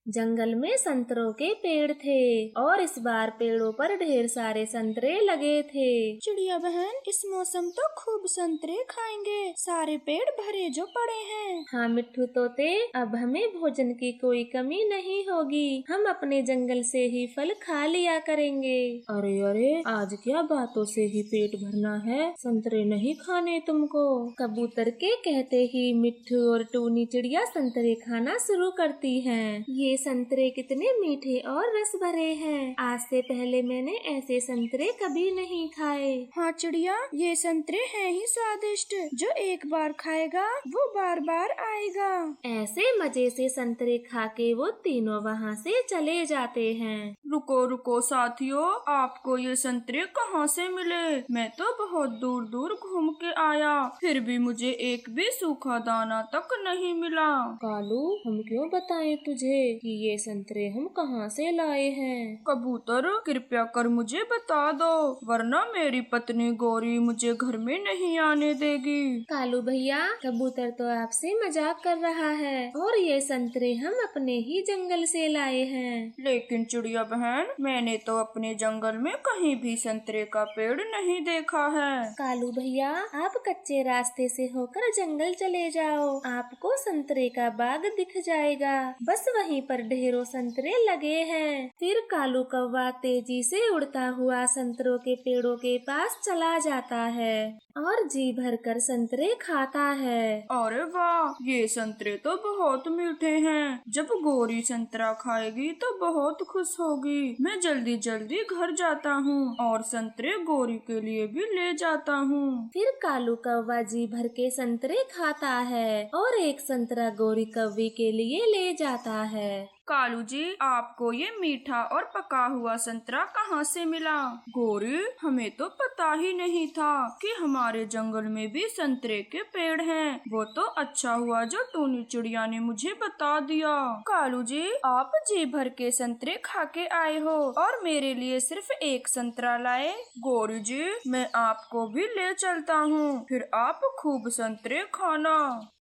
जंगल में संतरों के पेड़ थे और इस बार पेड़ों पर ढेर सारे संतरे लगे थे। चिड़िया बहन, इस मौसम तो खूब संतरे खाएंगे, सारे पेड़ भरे जो पड़े हैं। हाँ मिट्ठू तोते, अब हमें भोजन की कोई कमी नहीं होगी, हम अपने जंगल से ही फल खा लिया करेंगे। अरे अरे, आज क्या बातों से ही पेट भरना है, संतरे नहीं खाने तुमको। कबूतर के कहते ही मिट्ठू और टूनी चिड़िया संतरे खाना शुरू करती हैं। ये संतरे कितने मीठे और रस भरे हैं, आज से पहले मैंने ऐसे संतरे कभी नहीं खाए। हाँ चिड़िया, ये संतरे हैं ही स्वादिष्ट, जो एक बार खाएगा वो बार बार आएगा। ऐसे मजे से संतरे खा के वो तीनों वहाँ से चले जाते हैं। रुको रुको साथियों, आपको ये संतरे कहाँ से मिले? मैं तो बहुत दूर दूर घूम के आया, फिर भी मुझे एक भी सूखा दाना तक नहीं मिला। कालू, हम क्यों बताएं तुझे कि ये संतरे हम कहाँ से लाए हैं? कबूतर, कृपया कर मुझे बता दो, वरना मेरी पत्नी गौरी मुझे घर में नहीं आने देगी। कालू भैया, कबूतर तो आपसे मजाक कर रहा है और ये संतरे हम अपने ही जंगल से लाए हैं। लेकिन चिड़िया बहन, मैंने तो अपने जंगल में कहीं भी संतरे का पेड़ नहीं देखा है। कालू भैया, आप कच्चे रास्ते से होकर जंगल चले जाओ, आपको संतरे का बाग दिख जाएगा, बस वहीं पर ढेरों संतरे लगे हैं। फिर कालू कौवा तेजी से उड़ता हुआ संतरों के पेड़ों के पास चला जाता है और जी भरकर संतरे खाता है। अरे वाह, ये संतरे तो बहुत मीठे हैं, जब गौरी संतरा खाएगी तो बहुत खुश होगी। मैं जल्दी जल्दी घर जाता हूँ और संतरे गौरी के लिए भी ले जाता हूँ। फिर कालू कौवा जी भर के संतरे खाता है और एक संतरा गौरी कौवी के लिए ले जाता है। कालू जी, आपको ये मीठा और पका हुआ संतरा कहाँ से मिला? गौरी, हमें तो पता ही नहीं था कि हमारे जंगल में भी संतरे के पेड़ हैं। वो तो अच्छा हुआ जो टूनी चिड़िया ने मुझे बता दिया। कालू जी, आप जी भर के संतरे खा के आए हो और मेरे लिए सिर्फ एक संतरा लाए। गौरी जी, मैं आपको भी ले चलता हूँ, फिर आप खूब संतरे खाना।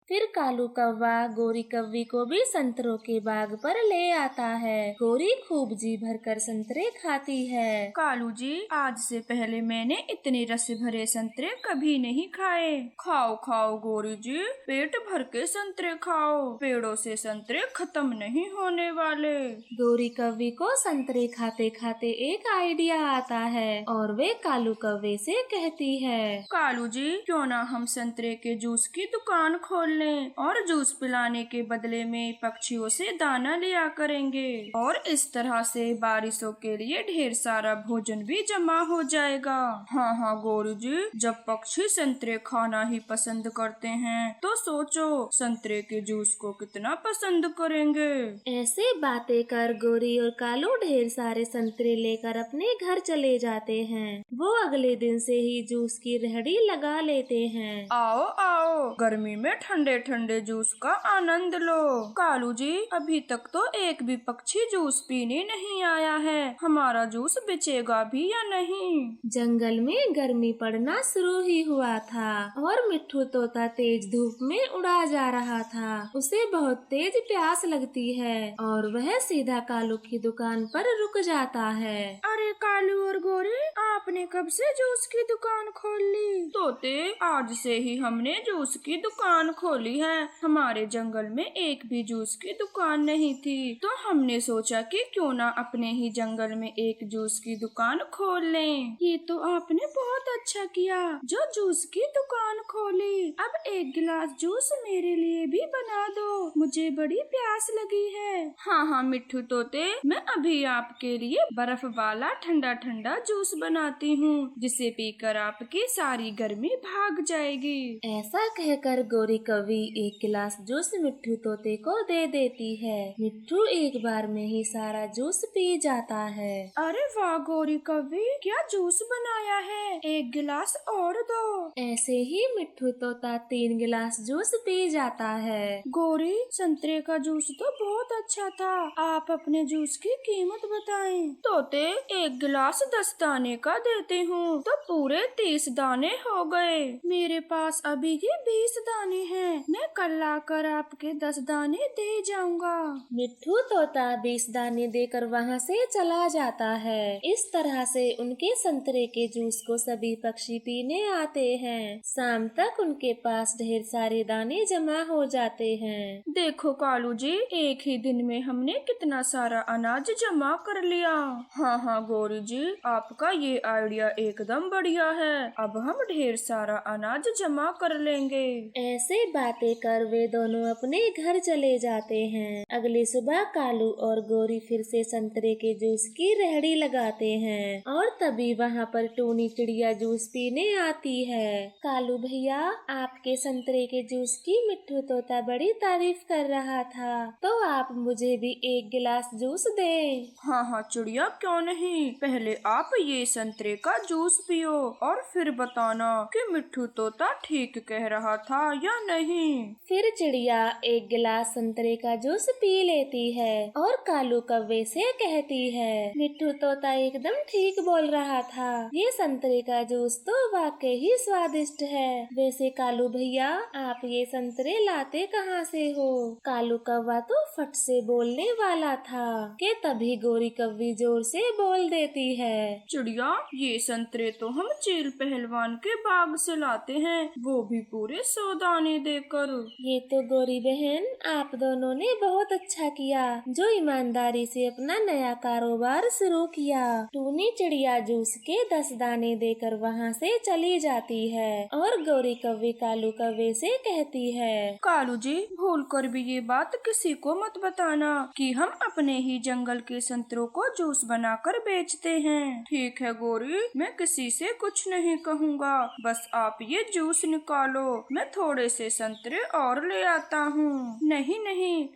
फिर कालू कौवा गौरी कौवी को भी संतरों के बाग पर ले आता है। गौरी खूब जी भरकर संतरे खाती है। कालू जी, आज से पहले मैंने इतने रस भरे संतरे कभी नहीं खाए। खाओ खाओ गौरी जी, पेट भर के संतरे खाओ, पेड़ों से संतरे खत्म नहीं होने वाले। गौरी कौवी को संतरे खाते खाते एक आइडिया आता है और वे कालू कौवे से कहती है, कालू जी, क्यों ना हम संतरे के जूस की दुकान खोल लें और जूस पिलाने के बदले में पक्षियों से दाना लिया करेंगे और इस तरह से बारिशों के लिए ढेर सारा भोजन भी जमा हो जाएगा। हाँ हाँ गौरी जी, जब पक्षी संतरे खाना ही पसंद करते हैं तो सोचो संतरे के जूस को कितना पसंद करेंगे। ऐसे बातें कर गौरी और कालू ढेर सारे संतरे लेकर अपने घर चले जाते हैं। वो अगले दिन से ही जूस की रेहड़ी लगा लेते हैं। आओ आओ, गर्मी में ठंडे ठंडे जूस का आनंद लो। कालू जी, अभी तक तो एक भी पक्षी जूस पीने नहीं आया है, हमारा जूस बेचेगा भी या नहीं? जंगल में गर्मी पड़ना शुरू ही हुआ था और मिट्ठू तोता तेज धूप में उड़ा जा रहा था। उसे बहुत तेज प्यास लगती है और वह सीधा कालू की दुकान पर रुक जाता है। अरे कालू और गौरी, आपने कब से जूस की दुकान खोल ली? तोते, आज से ही हमने जूस की दुकान खोली है। हमारे जंगल में एक भी जूस की दुकान नहीं थी, तो हमने सोचा कि क्यों ना अपने ही जंगल में एक जूस की दुकान खोल लें। ये तो आपने बहुत अच्छा किया जो जूस की दुकान खोली। अब एक गिलास जूस मेरे लिए भी बना दो, मुझे बड़ी प्यास लगी है। हाँ हाँ मिट्ठू तोते, मैं अभी आपके लिए बर्फ वाला ठंडा ठंडा जूस बनाती हूँ, जिसे पीकर आपकी सारी गर्मी भाग जाएगी। ऐसा कहकर गौरी कौवी एक गिलास जूस मिट्ठू तोते को दे देती है। मिट्ठू एक बार में ही सारा जूस पी जाता है। अरे वाह गौरी कौवी, क्या जूस बनाया है, एक गिलास और दो। ऐसे ही मिट्ठू तोता 3 गिलास जूस पी जाता है। गौरी, संतरे का जूस तो बहुत अच्छा था, आप अपने जूस की कीमत बताएं। तोते, एक गिलास 10 दाने का देती हूँ तो पूरे 30 दाने हो गए। मेरे पास अभी ये 20 दाने हैं, मैं कल आकर आपके 10 दाने दे जाऊंगा। मिट्ठू तोता 20 दाने देकर वहाँ से चला जाता है। इस तरह से उनके संतरे के जूस को सभी पक्षी पीने आते हैं। शाम तक उनके पास ढेर सारे दाने जमा हो जाते हैं। देखो कालू जी, एक ही दिन में हमने कितना सारा अनाज जमा कर लिया। हाँ गौरी जी, आपका ये आइडिया एकदम बढ़िया है। अब हम ढेर सारा अनाज जमा कर लेंगे। ऐसे बातें कर वे दोनों अपने घर चले जाते हैं। अगली सुबह कालू और गौरी फिर से संतरे के जूस की रेहड़ी लगाते हैं और तभी वहाँ पर टूनी चिड़िया जूस पीने आती है। कालू भैया, आपके संतरे के जूस की मिट्ठू तोता बड़ी तारीफ कर रहा था, तो आप मुझे भी एक गिलास जूस दें। हाँ चिड़िया, क्यों नहीं। पहले आप ये संतरे का जूस पियो और फिर बताना कि मिट्ठू तोता ठीक कह रहा था या नहीं। फिर चिड़िया एक गिलास संतरे का जूस पी लेती है और कालू कौवे से कहती है, मिट्ठू तोता एकदम ठीक बोल रहा था, ये संतरे का जूस तो वाकई ही स्वादिष्ट है। वैसे कालू भैया, आप ये संतरे लाते कहाँ से हो? कालू कौवा तो फट से बोलने वाला था कि तभी गोरी कौवी जोर से बोल देती है, चिड़िया, ये संतरे तो हम चील पहलवान के बाग से लाते हैं, वो भी पूरे 100 दाने देकर। ये तो गोरी बहन, आप दोनों ने बहुत अच्छा किया जो ईमानदारी से अपना नया कारोबार शुरू किया। टूनी चिड़िया जूस के 10 दाने देकर वहाँ से चली जाती है और गौरी कौवी कालू कौवे से कहती है, कालू जी, भूल कर भी ये बात किसी को मत बताना कि हम अपने ही जंगल के संतरों को जूस बनाकर बेचते हैं। ठीक है गौरी, मैं किसी से कुछ नहीं कहूँगा, बस आप ये जूस निकालो, मैं थोड़े से संतरे और ले आता हूँ। नहीं,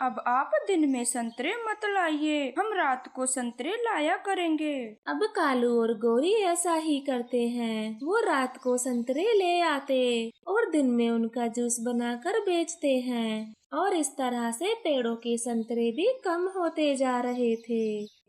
अब आप दिन में संतरे मत लाइए, हम रात को संतरे लाया करेंगे। अब कालू और गौरी ऐसा ही करते हैं। वो रात को संतरे ले आते और दिन में उनका जूस बनाकर बेचते हैं और इस तरह से पेड़ों के संतरे भी कम होते जा रहे थे।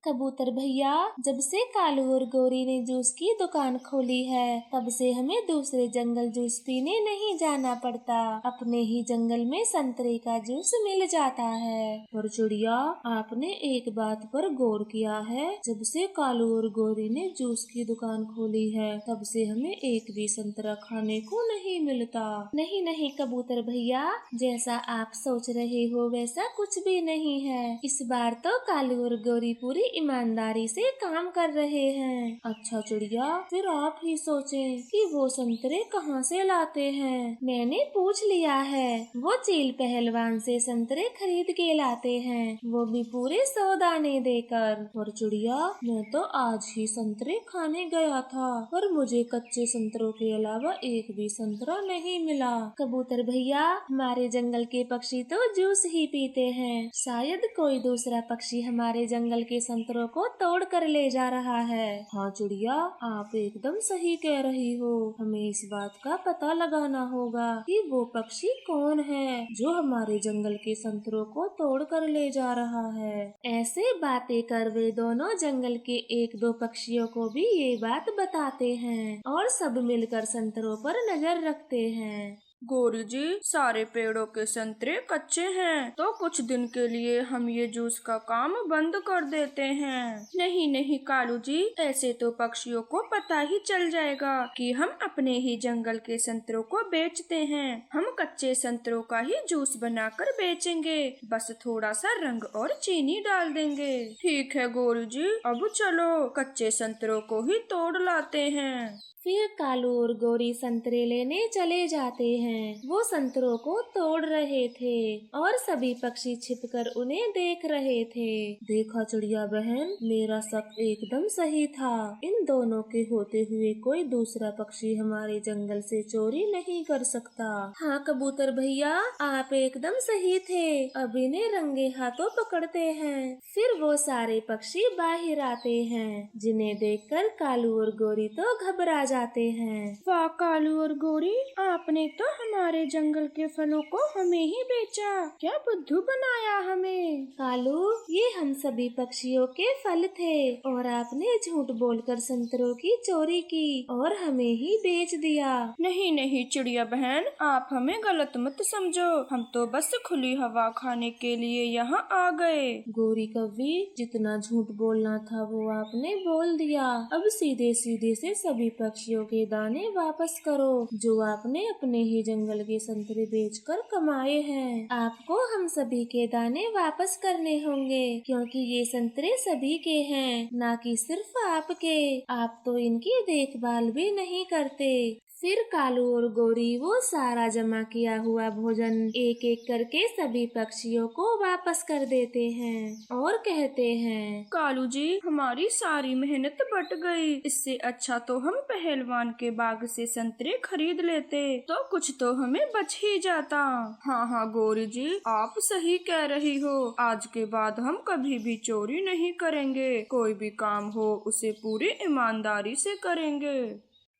कबूतर भैया, जब से कालू और गौरी ने जूस की दुकान खोली है, तब से हमें दूसरे जंगल जूस पीने नहीं जाना पड़ता। अपने ही जंगल में संतरे का जूस मिल जाता है। और चिड़िया, आपने एक बात पर गौर किया है? जब से कालू और गौरी ने जूस की दुकान खोली है, तब से हमें एक भी संतरा खाने को नहीं मिलता। नहीं कबूतर भैया, जैसा आप सोच रहे हो वैसा कुछ भी नहीं है। इस बार तो कालू और गौरी पूरी ईमानदारी से काम कर रहे हैं। अच्छा चिड़िया, फिर आप ही सोचें कि वो संतरे कहाँ से लाते हैं। मैंने पूछ लिया है, वो चील पहलवान से संतरे खरीद के लाते हैं, वो भी पूरे 100 दाने देकर। और चिड़िया, मैं तो आज ही संतरे खाने गया था, पर मुझे कच्चे संतरों के अलावा एक भी संतरा नहीं मिला। कबूतर भैया, हमारे जंगल के पक्षी तो जूस ही पीते हैं, शायद कोई दूसरा पक्षी हमारे जंगल के संतरों को तोड़ कर ले जा रहा है। हाँ चिड़िया, आप एकदम सही कह रही हो। हमें इस बात का पता लगाना होगा कि वो पक्षी कौन है जो हमारे जंगल के संतरों को तोड़ कर ले जा रहा है। ऐसे बातें कर वे दोनों जंगल के 1-2 पक्षियों को भी ये बात बताते हैं और सब मिलकर संतरों पर नजर रखते हैं। गौरी जी, सारे पेड़ों के संतरे कच्चे हैं, तो कुछ दिन के लिए हम ये जूस का काम बंद कर देते हैं। नहीं कालू जी, ऐसे तो पक्षियों को पता ही चल जाएगा कि हम अपने ही जंगल के संतरों को बेचते हैं। हम कच्चे संतरों का ही जूस बनाकर बेचेंगे, बस थोड़ा सा रंग और चीनी डाल देंगे। ठीक है गौरी जी, अब चलो कच्चे संतरों को ही तोड़ लाते हैं। फिर कालू और गौरी संतरे लेने चले जाते हैं। वो संतरों को तोड़ रहे थे और सभी पक्षी छिपकर उन्हें देख रहे थे। देखा चिड़िया बहन, मेरा शक एकदम सही था। इन दोनों के होते हुए कोई दूसरा पक्षी हमारे जंगल से चोरी नहीं कर सकता। हाँ कबूतर भैया, आप एकदम सही थे। अब इन्हें रंगे हाथों पकड़ते हैं। फिर वो सारे पक्षी बाहर आते हैं, जिन्हें देखकर कालू और गौरी तो घबरा जाते हैं। वाह कालू और गोरी, आपने तो हमारे जंगल के फलों को हमें ही बेचा, क्या बुद्धू बनाया हमें। कालू, ये हम सभी पक्षियों के फल थे और आपने झूठ बोलकर संतरों की चोरी की और हमें ही बेच दिया। नहीं नहीं चिड़िया बहन, आप हमें गलत मत समझो, हम तो बस खुली हवा खाने के लिए यहाँ आ गए। गोरी कव्वी, जितना झूठ बोलना था वो आपने बोल दिया। अब सीधे सीधे से सभी पक्षियों के दाने वापस करो जो आपने अपने ही जंगल के संतरे बेचकर कमाए हैं। आपको हम सभी के दाने वापस करने होंगे क्योंकि ये संतरे सभी के हैं, ना कि सिर्फ आपके। आप तो इनकी देखभाल भी नहीं करते। फिर कालू और गोरी वो सारा जमा किया हुआ भोजन एक एक करके सभी पक्षियों को वापस कर देते हैं और कहते हैं, कालू जी, हमारी सारी मेहनत बट गई। इससे अच्छा तो हम पहलवान के बाग से संतरे खरीद लेते तो कुछ तो हमें बच ही जाता। हाँ हाँ गोरी जी, आप सही कह रही हो। आज के बाद हम कभी भी चोरी नहीं करेंगे, कोई भी काम हो उसे पूरी ईमानदारी से करेंगे।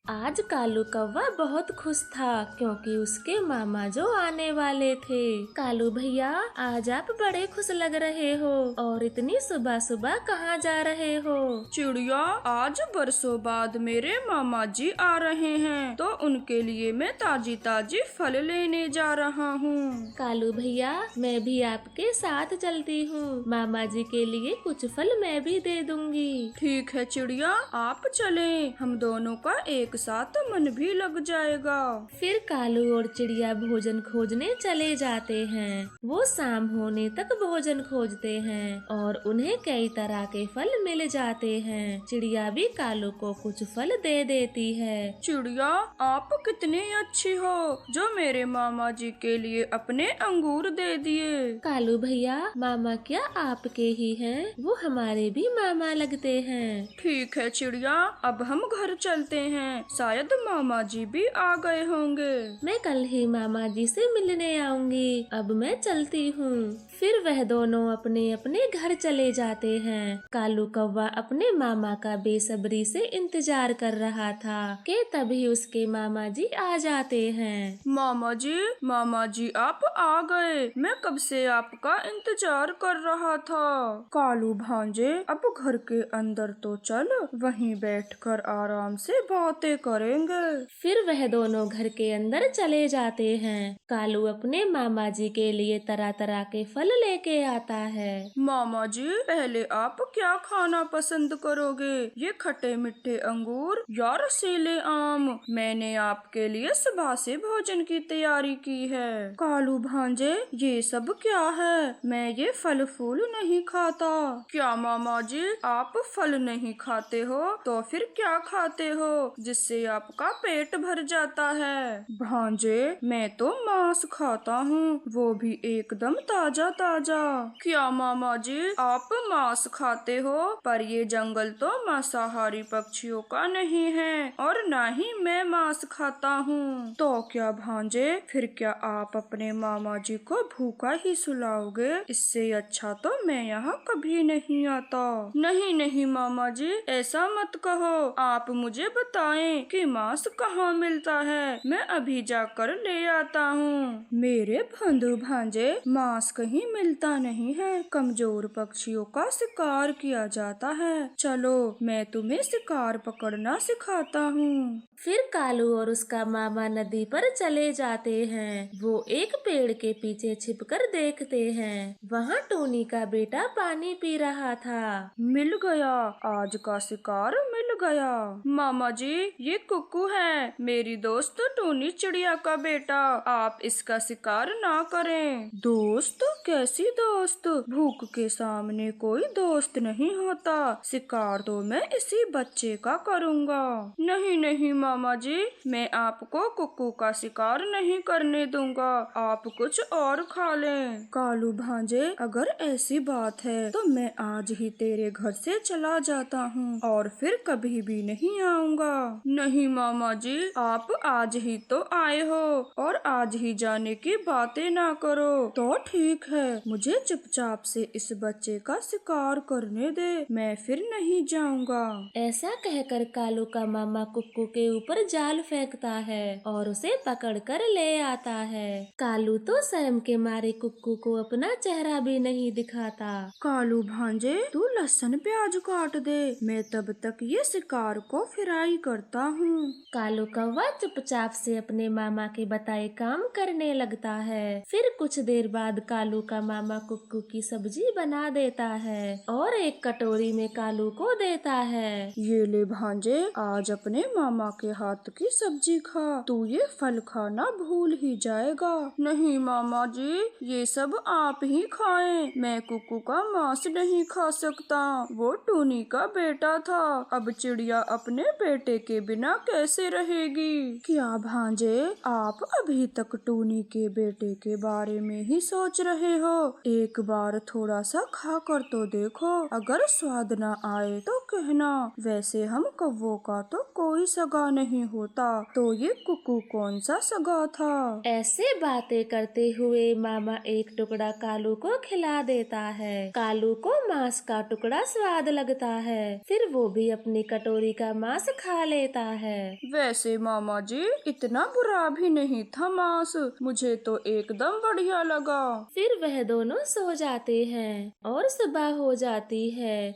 आज कालू कौवा बहुत खुश था क्योंकि उसके मामा जो आने वाले थे। कालू भैया, आज आप बड़े खुश लग रहे हो और इतनी सुबह सुबह कहाँ जा रहे हो? चिड़िया, आज बरसों बाद मेरे मामा जी आ रहे हैं तो उनके लिए मैं ताजी ताजी फल लेने जा रहा हूँ। कालू भैया, मैं भी आपके साथ चलती हूँ, मामा जी के लिए कुछ फल मैं भी दे दूंगी। ठीक है चिड़िया, आप चलें, हम दोनों का एक साथ मन भी लग जाएगा। फिर कालू और चिड़िया भोजन खोजने चले जाते हैं। वो शाम होने तक भोजन खोजते हैं और उन्हें कई तरह के फल मिल जाते हैं। चिड़िया भी कालू को कुछ फल दे देती है। चिड़िया, आप कितनी अच्छी हो जो मेरे मामा जी के लिए अपने अंगूर दे दिए। कालू भैया, मामा क्या आपके ही हैं? वो हमारे भी मामा लगते हैं। ठीक है चिड़िया, अब हम घर चलते हैं, शायद मामा जी भी आ गए होंगे। मैं कल ही मामा जी से मिलने आऊंगी। अब मैं चलती हूँ। फिर वह दोनों अपने अपने घर चले जाते हैं। कालू कौवा अपने मामा का बेसब्री से इंतजार कर रहा था कि तभी उसके मामा जी आ जाते हैं। मामा जी आप आ गए, मैं कब से आपका इंतजार कर रहा था। कालू भांजे, अब घर के अंदर तो चल, वहीं बैठकर आराम से बातें करेंगे। फिर वह दोनों घर के अंदर चले जाते हैं। कालू अपने मामा जी के लिए तरह तरह के फल लेके आता है। मामा जी, पहले आप क्या खाना पसंद करोगे, ये खट्टे मीठे अंगूर या रसीले आम? मैंने आपके लिए सुबह से भोजन की तैयारी की है। कालू भांजे, ये सब क्या है? मैं ये फल फूल नहीं खाता। क्या मामा जी, आप फल नहीं खाते हो तो फिर क्या खाते हो जिससे आपका पेट भर जाता है? भांजे, मैं तो मांस खाता हूँ, वो भी एकदम ताजा ताजा। क्या मामा जी, आप मांस खाते हो? पर ये जंगल तो मांसाहारी पक्षियों का नहीं है और न ही मैं मांस खाता हूँ। तो क्या भांजे, फिर क्या आप अपने मामा जी को भूखा ही सुलाओगे? इससे अच्छा तो मैं यहाँ कभी नहीं आता। नहीं नहीं मामा जी, ऐसा मत कहो। आप मुझे बताएं कि मांस कहाँ मिलता है, मैं अभी जाकर ले आता हूँ। मेरे बंधु भांजे, मांस कहीं मिलता नहीं है, कमजोर पक्षियों का शिकार किया जाता है। चलो, मैं तुम्हें शिकार पकड़ना सिखाता हूँ। फिर कालू और उसका मामा नदी पर चले जाते हैं। वो एक पेड़ के पीछे छिपकर देखते हैं। वहाँ टोनी का बेटा पानी पी रहा था। मिल गया, आज का शिकार मिल गया। मामा जी, ये कुक्कू है, मेरी दोस्त टोनी चिड़िया का बेटा। आप इसका शिकार ना करें। दोस्त? कैसी दोस्त? भूख के सामने कोई दोस्त नहीं होता। शिकार तो मैं इसी बच्चे का करूँगा। नहीं नहीं मामा जी, मैं आपको कुक्कू का शिकार नहीं करने दूंगा, आप कुछ और खा लें। कालू भांजे, अगर ऐसी बात है तो मैं आज ही तेरे घर से चला जाता हूँ और फिर कभी भी नहीं आऊँगा। नहीं मामा जी, आप आज ही तो आए हो और आज ही जाने की बातें ना करो। तो ठीक है, मुझे चुपचाप से इस बच्चे का शिकार करने दे, मैं फिर नहीं जाऊँगा। ऐसा कहकर कालू का मामा कुक्कू के ऊपर जाल फेंकता है और उसे पकड़कर ले आता है। कालू तो शर्म के मारे कुक्कू को अपना चेहरा भी नहीं दिखाता। कालू भांजे, तू लहसुन प्याज काट दे, मैं तब तक ये शिकार को फ्राई करता हूँ। कालू कौवा चुपचाप से अपने मामा के बताए काम करने लगता है। फिर कुछ देर बाद कालू का मामा कुक्कू की सब्जी बना देता है और एक कटोरी में कालू को देता है। ये ले भांजे, आज अपने मामा के हाथ की सब्जी खा, तू ये फल खाना भूल ही जाएगा। नहीं मामा जी, ये सब आप ही खाएं, मैं कुक्कू का मांस नहीं खा सकता, वो टूनी का बेटा था, अब चिड़िया अपने बेटे के बिना कैसे रहेगी। क्या भांजे, आप अभी तक टूनी के बेटे के बारे में ही सोच रहे हो? एक बार थोड़ा सा खा कर तो देखो, अगर स्वाद न आए तो कहना। वैसे हम कौवों का तो कोई सगा नहीं होता, तो ये कुक्कू कौन सा सगा था। ऐसे बातें करते हुए मामा एक टुकड़ा कालू को खिला देता है। कालू को मांस का टुकड़ा स्वाद लगता है, फिर वो भी अपनी कटोरी का मांस खा लेता है। वैसे मामा जी, इतना बुरा भी नहीं था मांस, मुझे तो एकदम बढ़िया लगा। फिर वह दोनों सो जाते हैं और सुबह हो जाती है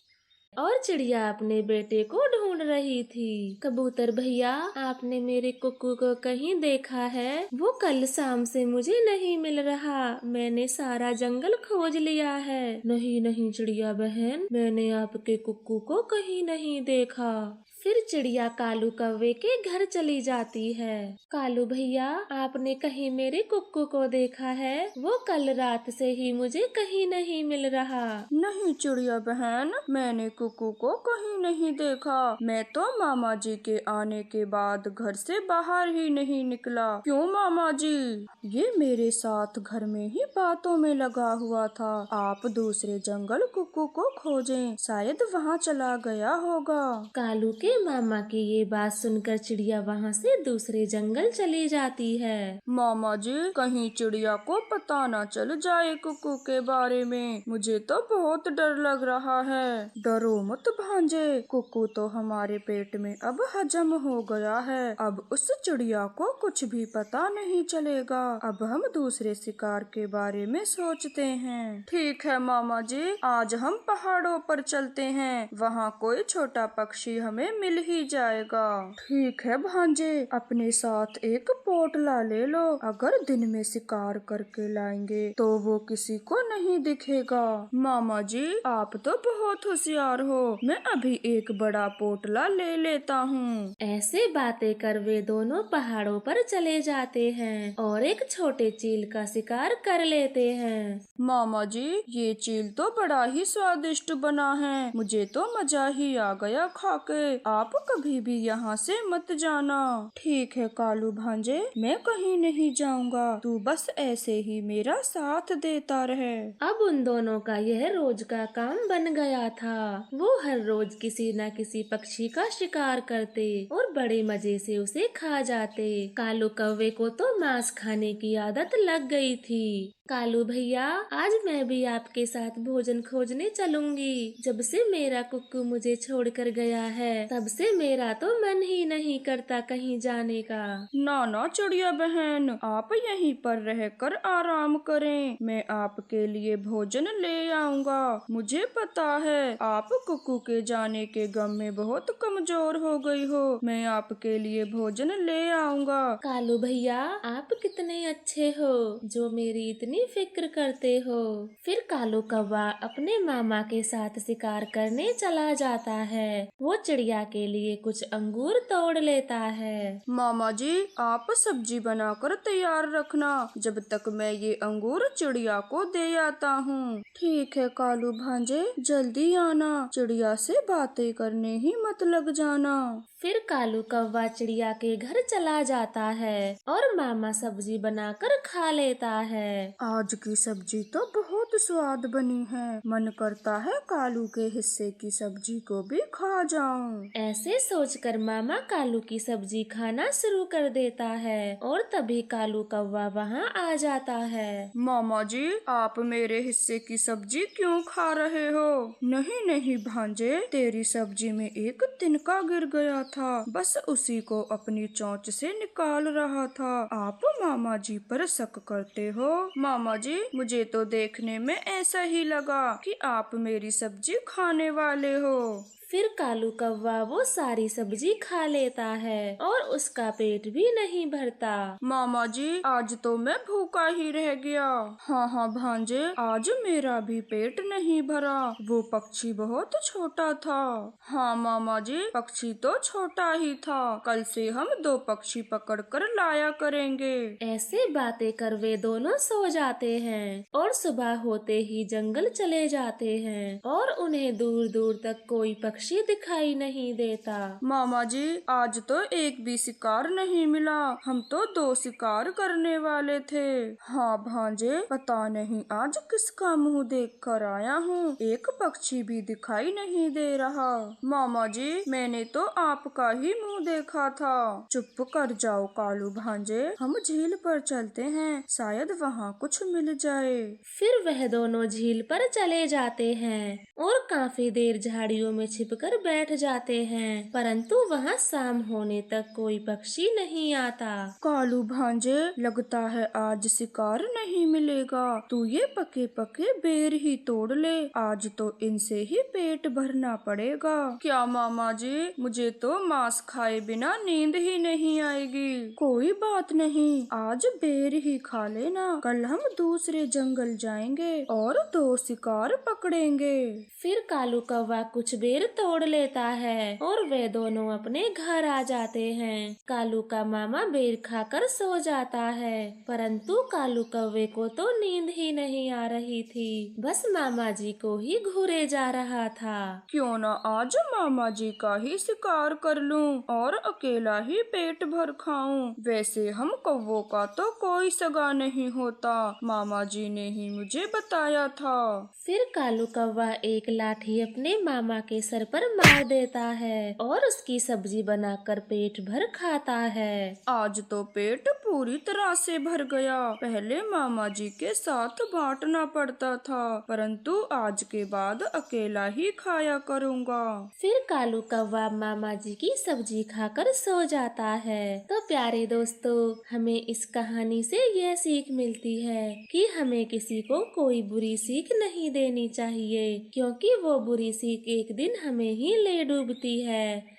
और चिड़िया अपने बेटे को ढूंढ रही थी। कबूतर भैया, आपने मेरे कुक्कू को कहीं देखा है? वो कल शाम से मुझे नहीं मिल रहा, मैंने सारा जंगल खोज लिया है। नहीं नहीं चिड़िया बहन, मैंने आपके कुक्कू को कहीं नहीं देखा। फिर चिड़िया कालू कौवे के घर चली जाती है। कालू भैया, आपने कहीं मेरे कुक्कू को देखा है? वो कल रात से ही मुझे कहीं नहीं मिल रहा। नहीं चिड़िया बहन, मैंने कुक्कू को कहीं नहीं देखा, मैं तो मामा जी के आने के बाद घर से बाहर ही नहीं निकला। क्यों मामा जी? ये मेरे साथ घर में ही बातों में लगा हुआ था। आप दूसरे जंगल कुक्कू को खोजें, शायद वहाँ चला गया होगा। कालू के मामा की ये बात सुनकर चिड़िया वहाँ से दूसरे जंगल चली जाती है। मामा जी, कहीं चिड़िया को पता न चल जाए कुक्कू के बारे में, मुझे तो बहुत डर लग रहा है। डरो मत भांजे, कुक्कू तो हमारे पेट में अब हजम हो गया है, अब उस चिड़िया को कुछ भी पता नहीं चलेगा। अब हम दूसरे शिकार के बारे में सोचते हैं। ठीक है मामा जी, आज हम पहाड़ों पर चलते हैं, वहाँ कोई छोटा पक्षी हमें मिल ही जाएगा। ठीक है भांजे, अपने साथ एक पोटला ले लो, अगर दिन में शिकार करके लाएंगे तो वो किसी को नहीं दिखेगा। मामा जी, आप तो बहुत होशियार हो, मैं अभी एक बड़ा पोटला ले लेता हूँ। ऐसे बातें कर वे दोनों पहाड़ों पर चले जाते हैं और एक छोटे चील का शिकार कर लेते हैं। मामा जी, ये चील तो बड़ा ही स्वादिष्ट बना है, मुझे तो मजा ही आ गया खाके। आप कभी भी यहाँ से मत जाना। ठीक है कालू भांजे, मैं कहीं नहीं जाऊँगा, तू बस ऐसे ही मेरा साथ देता रहे। अब उन दोनों का यह रोज का काम बन गया था। वो हर रोज किसी न किसी पक्षी का शिकार करते और बड़े मजे से उसे खा जाते। कालू कौवे को तो मांस खाने की आदत लग गई थी। कालू भैया, आज मैं भी आपके साथ भोजन खोजने चलूंगी। जब से मेरा कुक्कू मुझे छोड़कर गया है, तब से मेरा तो मन ही नहीं करता कहीं जाने का। ना ना चिड़िया बहन, आप यहीं पर रहकर आराम करें, मैं आपके लिए भोजन ले आऊँगा। मुझे पता है आप कुक्कू के जाने के गम में बहुत कमजोर हो गई हो, मैं आपके लिए भोजन ले आऊँगा। कालू भैया, आप कितने अच्छे हो जो मेरी इतनी फिक्र करते हो। फिर कालू कौवा अपने मामा के साथ शिकार करने चला जाता है। वो चिड़िया के लिए कुछ अंगूर तोड़ लेता है। मामा जी, आप सब्जी बनाकर तैयार रखना, जब तक मैं ये अंगूर चिड़िया को दे आता हूँ। ठीक है कालू भांजे, जल्दी आना, चिड़िया से बातें करने ही मत लग जाना। फिर कालू कौवा चिड़िया के घर चला जाता है और मामा सब्जी बनाकर खा लेता है। आज की सब्जी तो बहुत स्वाद बनी है। मन करता है कालू के हिस्से की सब्जी को भी खा जाऊं। ऐसे सोचकर मामा कालू की सब्जी खाना शुरू कर देता है और तभी कालू कौवा वहाँ आ जाता है। मामा जी, आप मेरे हिस्से की सब्जी क्यों खा रहे हो? नहीं नहीं भांजे, तेरी सब्जी में एक तिनका गिर गया था, बस उसी को अपनी चोंच से निकाल रहा था। आप मामा जी पर शक करते हो? मामा जी, मुझे तो देखने में ऐसा ही लगा कि आप मेरी सब्जी खाने वाले हो। फिर कालू कौवा वो सारी सब्जी खा लेता है और उसका पेट भी नहीं भरता। मामा जी, आज तो मैं भूखा ही रह गया। हाँ भांजे, आज मेरा भी पेट नहीं भरा। वो पक्षी बहुत छोटा था। हाँ मामा जी, पक्षी तो छोटा ही था। कल से हम 2 पक्षी पकड़कर लाया करेंगे। ऐसे बातें कर वे दोनों सो जाते हैं और सुबह होते ही जंगल चले जाते हैं और उन्हें दूर दूर तक कोई पक्षी दिखाई नहीं देता। मामा जी, आज तो एक भी शिकार नहीं मिला। हम तो 2 शिकार करने वाले थे। हाँ भांजे, पता नहीं आज किसका मुंह देख कर आया हूँ, एक पक्षी भी दिखाई नहीं दे रहा। मामा जी, मैंने तो आपका ही मुंह देखा था। चुप कर जाओ कालू भांजे, हम झील पर चलते हैं, शायद वहाँ कुछ मिल जाए। फिर वह दोनों झील पर चले जाते हैं और काफी देर झाड़ियों में छिपकर बैठ जाते हैं, परंतु वहाँ शाम होने तक कोई पक्षी नहीं आता। कालू भांजे, लगता है आज शिकार नहीं मिलेगा। तू ये पके पके बेर ही तोड़ ले, आज तो इनसे ही पेट भरना पड़ेगा। क्या मामा जी, मुझे तो मांस खाए बिना नींद ही नहीं आएगी। कोई बात नहीं, आज बेर ही खा लेना, कल हम दूसरे जंगल जाएंगे और 2 शिकार पकड़ेंगे। फिर कालू कौवा कुछ बेर तोड़ लेता है और वे दोनों अपने घर आ जाते हैं। कालू का मामा बेर खाकर सो जाता है, परंतु कालू कौवे को तो नींद ही नहीं आ रही थी, बस मामा जी को ही घूरे जा रहा था। क्यों ना आज मामा जी का ही शिकार कर लूं और अकेला ही पेट भर खाऊं। वैसे हम कौवों का तो कोई सगा नहीं होता, मामा जी ने ही मुझे बताया था। फिर कालू कौवा एक लाठी अपने मामा के सर पर मार देता है और उसकी सब्जी बनाकर पेट भर खाता है। आज तो पेट पूरी तरह से भर गया। पहले मामा जी के साथ बांटना पड़ता था, परंतु आज के बाद अकेला ही खाया करूँगा। फिर कालू कौवा मामा जी की सब्जी खाकर सो जाता है। तो प्यारे दोस्तों, हमें इस कहानी से यह सीख मिलती है कि हमें किसी को कोई बुरी सीख नहीं देनी चाहिए, क्योंकि वो बुरी सीख एक दिन हमें ही ले डूबती है।